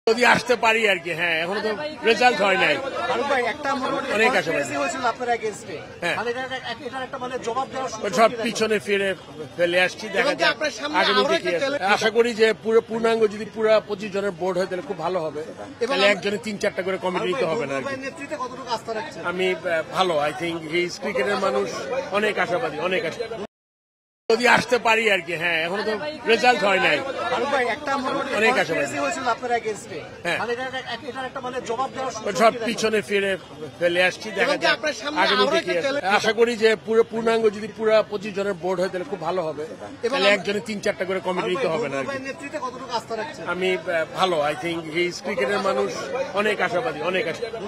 যদি আসতে পারি আর কি। হ্যাঁ, এখনো তো রেজাল্ট হয় নাই। অনেক আশাবাদী। সব পিছনে ফিরে ফেলে আসছি, দেখা যাক আগামীতে কি আশা করি যে পুরো পূর্ণাঙ্গ যদি পুরো 25 জনের বোর্ড হয় তাহলে খুব ভালো হবে। তাহলে একজনে 3-4টা করে কমিটি নিতে হবে না। আমি ভালো, আই থিঙ্ক হিজ ক্রিকেটের মানুষ অনেক আশাবাদী, অনেক আশাবাদী। যদি আসতে পারি আর কি। হ্যাঁ, এখনো তো রেজাল্ট হয় নাই। অনেক আশাবাদী। সব পিছনে ফিরে ফেলে আসছি, দেখা যাক আগামীতে কি আশা করি যে পুরো পূর্ণাঙ্গ যদি পুরো 25 জনের বোর্ড হয় তাহলে খুব ভালো হবে। তাহলে একজনে 3-4টা করে কমিটি নিতে হবে না। আমি ভালো, আই থিঙ্ক হিজ ক্রিকেটের মানুষ অনেক আশাবাদী, অনেক আশাবাদী।